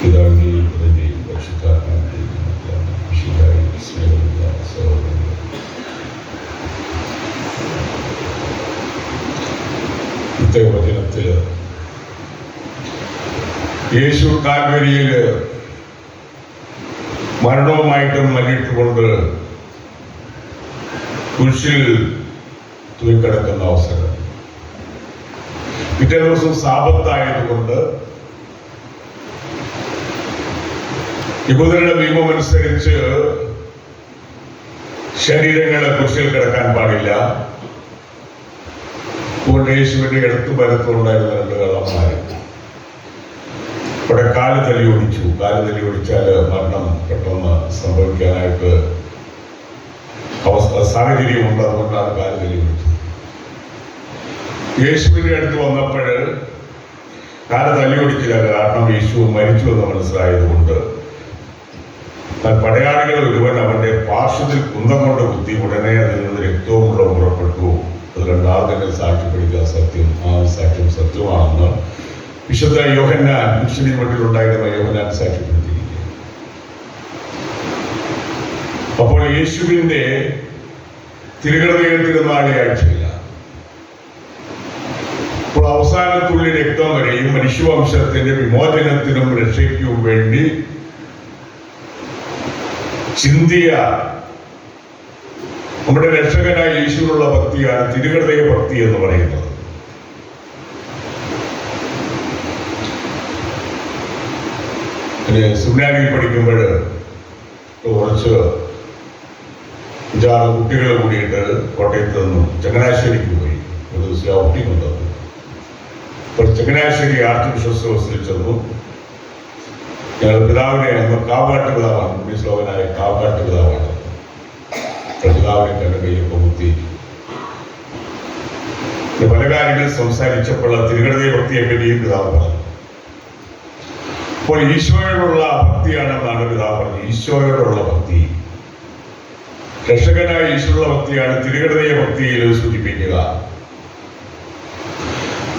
പിതാവിൻ്റെയും പുത്രൻ്റെയും പരിശുദ്ധാത്മാവിൻ്റെയും വിശുദ്ധായി സ്നേഹമുള്ള സഹോദരങ്ങൾ, ഇന്നത്തെ വചനത്തിൽ യേശു കാൽവരിയിൽ മരണവുമായിട്ടും മല്ലിട്ടുകൊണ്ട് കുരിശിൽ തൂങ്ങിക്കിടക്കുന്ന അവസരം, പിറ്റേ ദിവസം സാബത്തായതുകൊണ്ട് യഹൂദരുടെ നിയമമനുസരിച്ച് ശരീരങ്ങളെ കുരിശിൽ കിടക്കാൻ പാടില്ല. അതുകൊണ്ട് യേശുവിന്റെ അടുത്ത് വരത്തുണ്ടായിരുന്ന രണ്ട് കള്ളന്മാർ ഇവിടെ കാല് തല്ലി ഓടിച്ചു. കാല് തല്ലി ഓടിച്ചാൽ മരണം പെട്ടെന്ന് സംഭവിക്കാനായിട്ട് സാഹചര്യമുണ്ട്. അതുകൊണ്ടാണ് കാല് തല്ലി ഓടിച്ചത്. യേശുവിന്റെ അടുത്ത് വന്നപ്പോൾ കാല് തല്ലി ഓടിച്ചില്ല. കാരണം യേശു മരിച്ചു എന്ന് മനസ്സിലായതുകൊണ്ട് പടയാളികൾ ഒരുവൻ അവന്റെ പാർശ്വത്തിൽ കുന്തം കൊണ്ട് കുത്തി. ഉടനെ അതിൽ നിന്ന് രക്തവും പുറപ്പെട്ടു. അത് രണ്ടാമത്തെ സാക്ഷ്യപ്പെടുത്തിയ സത്യം, ആ സാക്ഷ്യം സത്യമാണെന്ന് വിശുദ്ധ യോഹന്നാൻ, മുസ്ലിം വീട്ടിലുണ്ടായിരുന്ന യോഹന്നാൻ സാക്ഷ്യപ്പെടുത്തിയിരിക്കുക. അപ്പോൾ യേശുവിന്റെ തിരുഹൃദയ തിരുനാളി ആഴ്ചയില്ല. അപ്പോൾ അവസാനത്തുള്ളി രക്തം വരെയും മനുഷ്യവംശത്തിന്റെ വിമോചനത്തിനും രക്ഷയ്ക്കും വേണ്ടി ചിന്തിയ നമ്മുടെ രക്ഷകനായ യേശുവിനുള്ള ഭക്തിയാണ് തിരുഹൃദയ ഭക്തി എന്ന് പറയുന്നത്. സെമിനാരിയിൽ പഠിക്കുമ്പോൾ കുറച്ച് 5-6 കുട്ടികൾ കൂടിയിട്ട് കോട്ടയത്ത് നിന്നും ചങ്ങനാശ്ശേരിക്ക് പോയി. ഒരു ദിവസം ഔട്ടിംഗ് ഉണ്ടത്. അപ്പോൾ ചങ്ങനാശ്ശേരി ആർച്ച് ബിഷപ്പ് ഹൗസിൽ ചെന്നു. ഞങ്ങൾ പിതാവിനെ, അന്ന് കാവ്കാട്ട് പിതാവാണ്, ഉണ്ണീശ്ലോകനായ കാവ്കാട്ട് പിതാവാണ്. പിതാവിനെ കണ്ട കയ്യൊക്കെ മുത്തി പല കാര്യങ്ങൾ സംസാരിച്ചപ്പോൾ തിരുഹൃദയ ഭക്തിയെ പറ്റിയും പിതാവ് പറഞ്ഞു. അപ്പോൾ ഈശോയോടുള്ള ഭക്തിയാണെന്നാണ് പിതാവ് പറഞ്ഞത്. ഈശോയോടുള്ള ഭക്തി, രക്ഷകനായ ഈശോയുള്ള ഭക്തിയാണ് തിരുഹൃദയ ഭക്തിയിൽ സൂചിപ്പിക്കുക.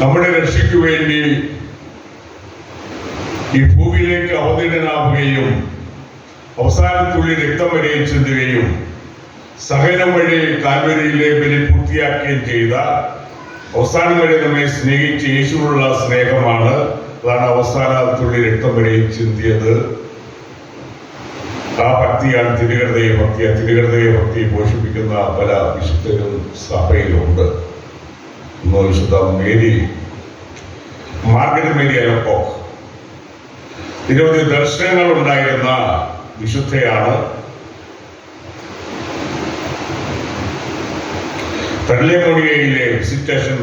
നമ്മുടെ രക്ഷയ്ക്ക് വേണ്ടി ഈ ഭൂമിയിലേക്ക് അവതീർണനാവുകയും അവസാനത്തുള്ളി രക്തം വരെയും ചിന്തുകയും സഹനം വഴി കാൽവരിയിലെ ബലി പൂർത്തിയാക്കുകയും ചെയ്ത, അവസാനം വരെ നമ്മെ സ്നേഹിച്ച് യേശുവിനുള്ള സ്നേഹമാണ്. അതാണ് അവസാനത്തുള്ളി രക്തം വരെയും ചിന്തിയത്. ആ ഭക്തിയാണ് തിരുഹൃദയ ഭക്തി. ആ തിരുഹൃദയ ഭക്തി പോഷിപ്പിക്കുന്ന പല വിശുദ്ധരും സഭയിലുണ്ട്. ഇന്ന് വിശുദ്ധ മേരി, മാർഗരറ്റ് മേരി അലക്കോക്ക്, നിരവധി ദർശനങ്ങൾ ഉണ്ടായിരുന്ന വിശുദ്ധയാണ്. പെർലേമോണിയയിലെ വിസിറ്റേഷൻ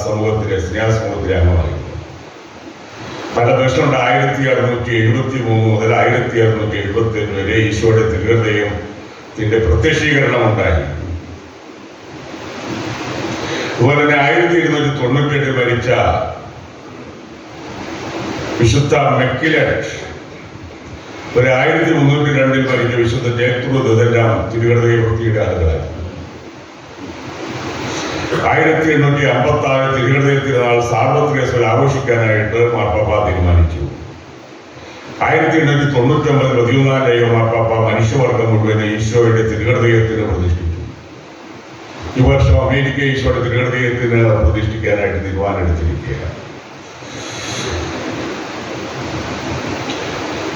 സമൂഹത്തിലെ സ്നേഹസമൂഹത്തിലെ അംഗമായിരുന്നു. പല ദർശനമുണ്ട്. 1673 മുതൽ 1675 വരെ ഈശോയുടെ തിരുഹൃദയത്തിന്റെ പ്രത്യക്ഷീകരണം ഉണ്ടായി. അതുപോലെ തന്നെ 1298 മരിച്ച വിശുദ്ധ മെക്കിലറ്റ്, ഒരു 1302 മരിച്ച വിശുദ്ധ ജയത്രുത്, ഇതെല്ലാം തിരുഹൃദയ ഭക്തിയുടെ ആളുകളായി. 1856 തിരുഹൃദയ തിരുനാൾ സാർവത്രിക ആഘോഷിക്കാനായിട്ട് മാർപ്പാപ്പ തീരുമാനിച്ചു. 1899 14 മാർപ്പാപ്പ മനുഷ്യവർഗം മുഴുവൻ ഈശോയുടെ തിരുഹൃദയത്തിന് പ്രതിഷ്ഠിച്ചു. ഈ വർഷം അമേരിക്ക ഈശോയുടെ തിരുഹൃദയത്തിന് പ്രതിഷ്ഠിക്കാനായിട്ട് തീരുമാനമെടുത്തിരിക്കുകയാണ്.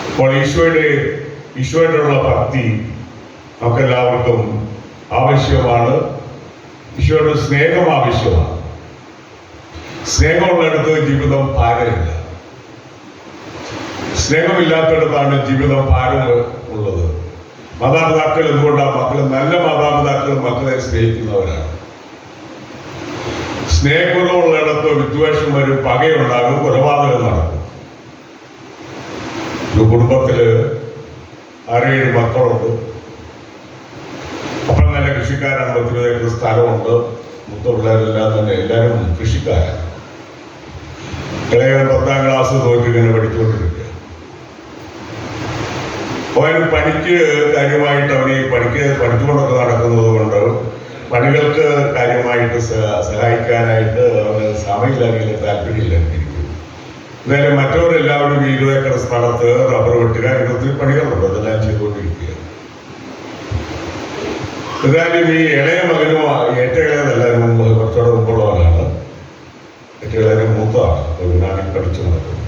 അപ്പോൾ ഈശോയോടുള്ള ഭക്തി നമുക്കെല്ലാവർക്കും ആവശ്യമാണ്. ഈശോയുടെ സ്നേഹം ആവശ്യമാണ്. സ്നേഹമുള്ളിടത്ത് ജീവിതം ഭാരമില്ല. സ്നേഹമില്ലാത്തടത്താണ് ജീവിതം ഭാരം ഉള്ളത്. മാതാപിതാക്കൾ എന്തുകൊണ്ടാണ്? മക്കൾ നല്ല മാതാപിതാക്കൾ മക്കളെ സ്നേഹിക്കുന്നവരാണ്. സ്നേഹമുള്ളിടത്ത് വിദ്വേഷം വരും, പകയുണ്ടാകും, കൊലപാതകം നടക്കും. ഒരു കുടുംബത്തില് 6-7 മക്കളുണ്ട്. അപ്പം നല്ല കൃഷിക്കാരാണ്. 10-20 ഏക്കർ സ്ഥലമുണ്ട്. മൂത്ത പിള്ളേരെല്ലാം തന്നെ എല്ലാവരും കൃഷിക്കാരാണ്. ഇളയവൻ 10ാം ക്ലാസ് തോറ്റിങ്ങനെ പഠിച്ചുകൊണ്ടിരിക്കുക. അവൻ പണിക്ക് കാര്യമായിട്ട് അവനെ പഠിച്ചുകൊണ്ടൊക്കെ നടക്കുന്നത് കൊണ്ട് പണികൾക്ക് കാര്യമായിട്ട് സഹായിക്കാനായിട്ട് അവന് സമയമില്ലെങ്കിൽ താല്പര്യമില്ലായിരിക്കും. എന്തായാലും മറ്റവരെല്ലാവരും 20 ഏക്കർ സ്ഥലത്ത് റബ്ബർ വെട്ടുക, ഒത്തിരി പണികളുണ്ട്, അതെല്ലാം ചെയ്തുകൊണ്ടിരിക്കുക. എന്തായാലും ഈ ഇളയ മകനും ഏറ്റവും ഇളയതെല്ലാവരും കുറച്ചുകൂടെ മുമ്പുള്ളവനാണ്, ഏറ്റവും ഇളയ മൂത്തതാണ്. ഞാനീ പഠിച്ചു നടക്കുന്നത്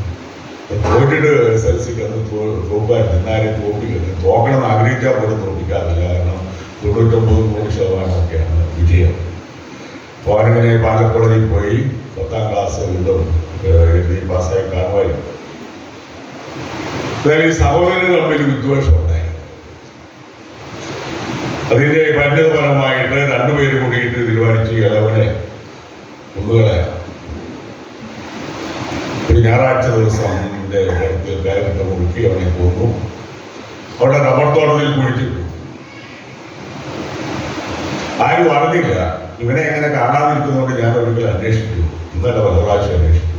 തോറ്റിട്ട് SLC-ക്ക് അന്ന് തോക്കായിരുന്നു. എന്നാലും തോപ്പിക്കുന്നത് തോക്കണമെന്ന് ആഗ്രഹിച്ചാൽ പോലും തോപ്പിക്കാറില്ല. കാരണം 99% വിജയം. അപ്പോൾ അവനിങ്ങനെ പാലക്കോളേജിൽ പോയി 10ാം ക്ലാസ് വീണ്ടും എഴുതി പാസ്സായി കാണുമായിരുന്നു. അതായത് ഈ സഹോദരങ്ങൾ തമ്മിൽ വിദ്വേഷം ഉണ്ടായി. അതിന്റെ പരിണിതഫലമായിട്ട് രണ്ടുപേരും കൂടിയിട്ട് തീരുമാനിച്ച് ഇളവനെ കൊന്നുകളയാം. ഒരു ഞായറാഴ്ച ദിവസം കഴുത്തിൽ കയറിട്ട് മുറുക്കി അവനെ കൊന്നു. അവിടെ റബ്ബർ തോട്ടത്തിൽ കുഴിച്ചിട്ടു. ആരും അറിഞ്ഞില്ല. ഇവനെ എങ്ങനെ കാണാതിരിക്കുന്നതുകൊണ്ട് ഞാൻ ഒരിക്കലും അന്വേഷിച്ചു. ഇന്നലെ പല പ്രാവശ്യം അന്വേഷിച്ചു.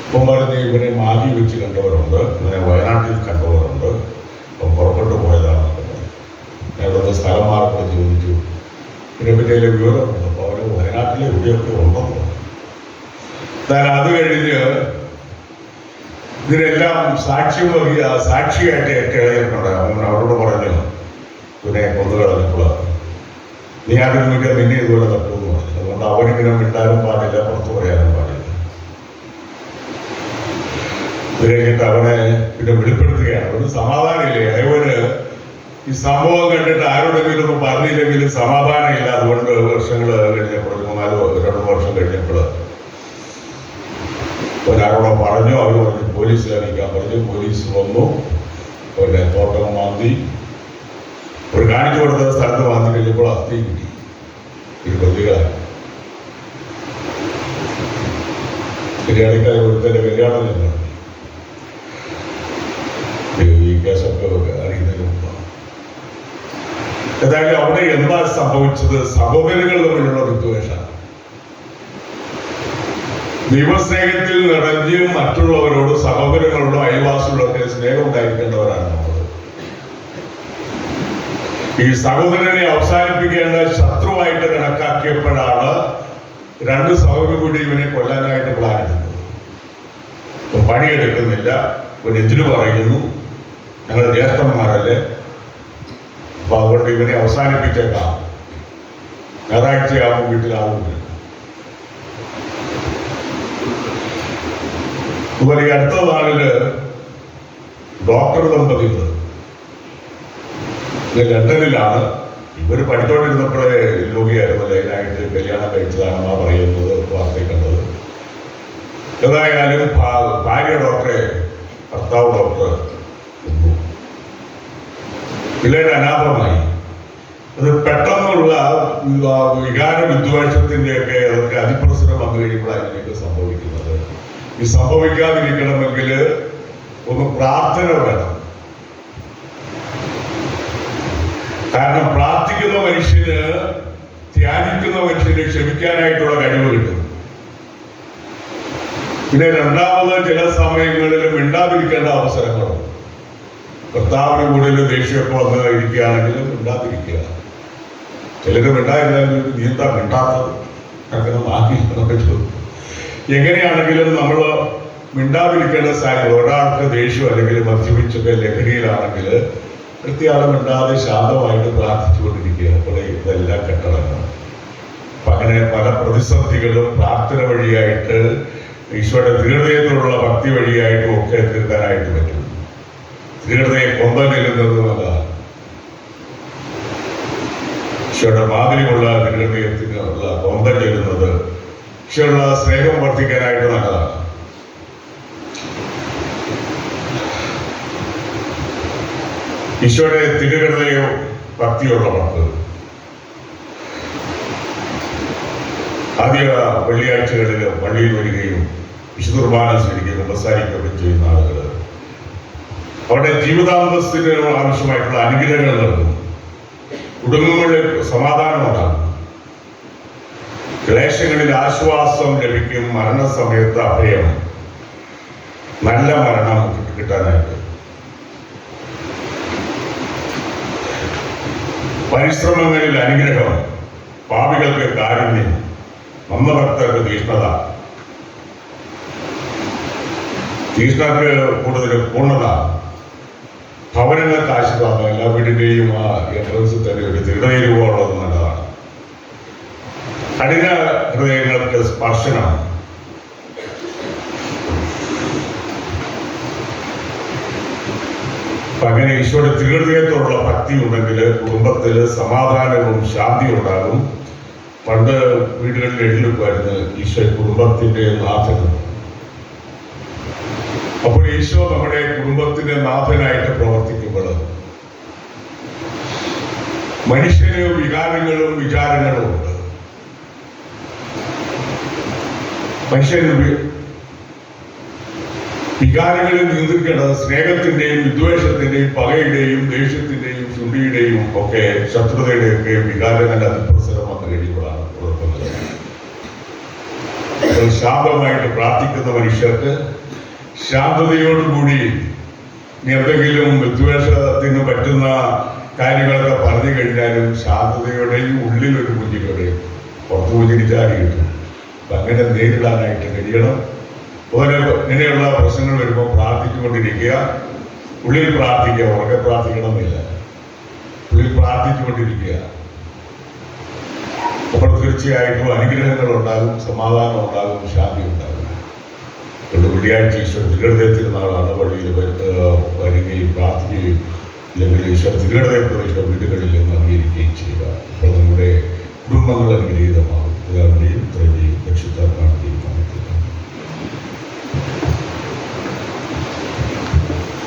ഇപ്പം പറഞ്ഞ് ഇവനെ മാറ്റി വെച്ച് കണ്ടവരുണ്ട്, ഇവനെ വയനാട്ടിൽ കണ്ടവരുണ്ട്, അപ്പം പുറപ്പെട്ടു പോയതാണെന്ന് പറഞ്ഞു. ഞാനൊന്ന് സ്ഥലം മാർക്കോട് ചോദിച്ചു. ഇതിനെപ്പറ്റി അതിലെ വിവരമുണ്ട്. അപ്പോൾ അവന് വയനാട്ടിലെ എവിടെയൊക്കെ ഉണ്ടെന്ന് പറഞ്ഞു. എന്നാൽ അത് കഴിഞ്ഞ് ഇതിനെല്ലാം സാക്ഷിയായിട്ട് ഏറ്റെടുത്തിട്ടുണ്ട്. അവൻ അവരോട് പറഞ്ഞു, ഇവനെ കൊന്നുകളഞ്ഞപ്പോൾ നീ ആരും നോക്കിയാൽ നിന്നെ ഇതുപോലെ തട്ടുമെന്ന് പറഞ്ഞു. അതുകൊണ്ട് അവനിങ്ങനെ മിണ്ടാനും പാടില്ല, പുറത്തു പറയാനും പാടില്ല. ഇത് കഴിഞ്ഞിട്ട് അവനെ പിന്നെ വെളിപ്പെടുത്തുകയാണ്. ഒരു സമാധാനമില്ലേ അവന്. ഈ സംഭവം കണ്ടിട്ട് ആരോടെങ്കിലും ഒന്നും പറഞ്ഞില്ലെങ്കിലും സമാധാനമില്ല. അതുകൊണ്ട് വർഷങ്ങൾ കഴിഞ്ഞപ്പോൾ 2 വർഷം കഴിഞ്ഞപ്പോൾ ഒരാളോട് പറഞ്ഞു. അവർ പറഞ്ഞു പോലീസിൽ അറിയിക്കാൻ പറഞ്ഞു. പോലീസ് വന്നു. അവരുടെ തോട്ടം മാന്തി ഒരു കാണിച്ചു കൊടുത്ത സ്ഥലത്ത് മാന്തി കഴിഞ്ഞപ്പോൾ അസ്ഥി കിട്ടി. ഒരു പ്രതികളായി ബിരിയാണിക്കാരെ ഒരുത്തന്റെ കല്യാണം എന്ന് പറഞ്ഞു. ഈ കേസൊക്കെ അറിയുന്നതിന് മുമ്പാണ്. ഏതായാലും അവിടെ എന്താ സംഭവിച്ചത്? സഹോദരങ്ങൾ തമ്മിലുള്ള വിദ്വേഷമാണ്. ദൈവസ്നേഹത്തിൽ നിറഞ്ഞ് മറ്റുള്ളവരോട്, സഹോദരങ്ങളോടും അയൽവാസികളൊക്കെ സ്നേഹം ഉണ്ടായിരിക്കേണ്ടവരാണ് നമ്മൾ. ഈ സഹോദരനെ അവസാനിപ്പിക്കേണ്ട ശത്രുവായിട്ട് കണക്കാക്കിയപ്പോഴാണ് 2 സഹോദരൻ കൂടി ഇവനെ കൊല്ലാനായിട്ട് പ്ലാൻ എടുക്കുന്നത്. പണിയെടുക്കുന്നില്ല, ഇവൻ എന്തിനു പറയുന്നു, ഞങ്ങൾ ജ്യേഷ്ഠന്മാരല്ലേ, അപ്പൊ അതുകൊണ്ട് ഇവനെ അവസാനിപ്പിച്ചേക്കാം, ഞായറാഴ്ചയാകുമ്പോൾ വീട്ടിലാവുന്നില്ല. അതുപോലെ ഈ അടുത്ത നാളില് ഡോക്ടർ ദമ്പതികൾ ലണ്ടനിലാണ്. ഇവർ പഠിച്ചുകൊണ്ടിരുന്നപ്പോഴേ രോഗിയായിരുന്നു, ലൈനായിട്ട് കല്യാണം കഴിച്ചതാണെന്നാ പറയുന്നത്, വാർത്തയിൽ കണ്ടത്. ഏതായാലും ഭാര്യ ഡോക്ടറെ, ഭർത്താവ് ഡോക്ടർ പിള്ളേർ അനാഥമായി. അത് പെട്ടെന്നുള്ള വികാര വിദ്വേഷത്തിന്റെയൊക്കെ അതൊക്കെ അതിപ്രസരം വന്നു കഴിയുമ്പോഴാണ് ഇതിനൊക്കെ സംഭവിക്കുന്നത്. ഈ സംഭവിക്കാതിരിക്കണമെങ്കിൽ ഒന്ന് പ്രാർത്ഥന വേണം. കാരണം പ്രാർത്ഥിക്കുന്ന മനുഷ്യന്, ധ്യാനിക്കുന്ന മനുഷ്യന് ക്ഷമിക്കാനായിട്ടുള്ള കഴിവ് കിട്ടും. പിന്നെ രണ്ടാമത് ചില സമയങ്ങളിൽ മിണ്ടാതിരിക്കേണ്ട അവസരങ്ങളുണ്ട്. കർത്താവിന് കൂടുതൽ ദേഷ്യമൊക്കെ വന്ന് ഇരിക്കുകയാണെങ്കിലും മിണ്ടാതിരിക്കുക. ചിലര് മിണ്ടായിരുന്നാലും നീ എന്താ മിണ്ടാത്തത്, അങ്ങനെ ആക്കിയില്ലെന്നൊക്കെ ചോദിക്കും. എങ്ങനെയാണെങ്കിലും നമ്മൾ മിണ്ടാതിരിക്കേണ്ട സാഹചര്യം. ഒരാൾക്ക് ദേഷ്യം അല്ലെങ്കിൽ മദ്യപിച്ചൊക്കെ ലഹരിയിലാണെങ്കിൽ കൃത്യകാലം മിണ്ടാതെ ശാന്തമായിട്ട് പ്രാർത്ഥിച്ചുകൊണ്ടിരിക്കുക. അപ്പോൾ ഇതെല്ലാം കെട്ടടങ്ങണം. അപ്പൊ അങ്ങനെ പല പ്രതിസന്ധികളും പ്രാർത്ഥന വഴിയായിട്ട്, ഈശോയുടെ ദൃഢതയോടുള്ള ഭക്തി വഴിയായിട്ടും ഒക്കെ തീർക്കാനായിട്ട് പറ്റും. ദൃഢതയെ കൊന്തനിരുന്നത് നല്ലതാണ്. ഈശോയുടെ മാതിരിയുള്ള ദൃഢതയത്തിനുള്ള കൊന്തം ചെല്ലുന്നത്, ഈശോയുള്ള സ്നേഹം വർദ്ധിക്കാനായിട്ട് നല്ലതാണ്. ഈശോയുടെ തിരുഹൃദയോ ഭക്തിയുള്ളവർക്ക് ആദ്യ വെള്ളിയാഴ്ചകളിൽ പള്ളിയിൽ വരികയും വിശുദ്ധ കുർബാന സ്വീകരിക്കുകയും ഉപസാരിക്കുകയും ചെയ്യുന്ന ആളുകൾ അവരുടെ ജീവിതാന്തസ്ഥിന് ആവശ്യമായിട്ടുള്ള അനുഗ്രഹങ്ങൾ നൽകും. കുടുംബങ്ങളിൽ സമാധാനം ഉണ്ടാകും. ക്ലേശങ്ങളിൽ ആശ്വാസം ലഭിക്കും. മരണസമയത്ത് അഭയം, നല്ല മരണം കിട്ടാനായിട്ട്. പരിശ്രമങ്ങളിൽ അനുഗ്രഹം, പാപികൾക്ക് കാരുണ്യം, നന്മഭക്തർക്ക് തീഷ്ണത. ഈശ്വരക്ക് കൂടുതൽ പൂർണ്ണത ഭവനങ്ങൾക്ക് ആശീർവാദം. എല്ലാ വീടിന്റെയും ആ എൻട്രൻസിൽ തന്നെ ഒരു ദൃഢനിരൂപമുള്ളത് നല്ലതാണ്. കഠിന ഹൃദയങ്ങൾക്ക് സ്പർശനം. അങ്ങനെ ഈശോയുടെ തിരുഹൃദയത്തോടുള്ള ഭക്തി ഉണ്ടെങ്കിൽ കുടുംബത്തിൽ സമാധാനവും ശാന്തിയും ഉണ്ടാകും. പണ്ട് വീടുകളിൽ എഴുതിവെക്കുമായിരുന്നു ഈശോ കുടുംബത്തിന്റെ നാഥൻ. അപ്പോൾ ഈശോ നമ്മുടെ കുടുംബത്തിന്റെ നാഥനായിട്ട് പ്രവർത്തിക്കുമ്പോൾ മനുഷ്യന് വികാരങ്ങളും വിചാരങ്ങളും ഉണ്ട്. മനുഷ്യന് വികാരങ്ങളിൽ നിയന്ത്രിക്കേണ്ടത് സ്നേഹത്തിന്റെയും വിദ്വേഷത്തിന്റെയും പകയുടെയും ദേഷ്യത്തിന്റെയും ചുണ്ടിയുടെയും ഒക്കെ ശത്രുതയുടെയൊക്കെ വികാരങ്ങളുടെ അതിപ്രസരം വന്നു കഴിയുമ്പോഴാണ് കുഴപ്പമില്ല. ശാന്തമായിട്ട് പ്രാർത്ഥിക്കുന്ന മനുഷ്യർക്ക് ശാന്തതയോടുകൂടി എന്തെങ്കിലും വിദ്വേഷത്തിന് പറ്റുന്ന കാര്യങ്ങളൊക്കെ പറഞ്ഞു കഴിഞ്ഞാലും ശാന്തതയോടെയും ഉള്ളിലൊരു പുഞ്ചിരിയോടെയും പുറത്തു പുഞ്ചിരിച്ചാടി കിട്ടും. അപ്പം അങ്ങനെ നേരിടാനായിട്ട് കഴിയണം. അതുപോലെ ഇങ്ങനെയുള്ള പ്രശ്നങ്ങൾ വരുമ്പോൾ പ്രാർത്ഥിച്ചുകൊണ്ടിരിക്കുക. ഉള്ളിൽ പ്രാർത്ഥിക്കുക, ഉറക്കെ പ്രാർത്ഥിക്കണമെന്നില്ല. ഉള്ളിൽ പ്രാർത്ഥിച്ചുകൊണ്ടിരിക്കുക. അപ്പോൾ തീർച്ചയായിട്ടും അനുഗ്രഹങ്ങൾ ഉണ്ടാകും, സമാധാനം ഉണ്ടാകും, ശാന്തി ഉണ്ടാകും. അതുകൊണ്ട് വെള്ളിയാഴ്ച ഈശ്വര തിരുഹൃദയത്തിരുന്നാളാണ്. വഴിയിൽ വരികയും പ്രാർത്ഥിക്കുകയും അല്ലെങ്കിൽ ഈശ്വര തിരുഹൃദയപ്രവേശ വീടുകളിൽ നിന്ന് അംഗീകരിക്കുകയും ചെയ്യുക. അപ്പോൾ നമ്മുടെ കുടുംബങ്ങൾ അനുഗ്രഹീതമാകും. പിതാവിന്റെയും പുത്രന്റെയും പരിശുദ്ധാത്മാവിന്റെയും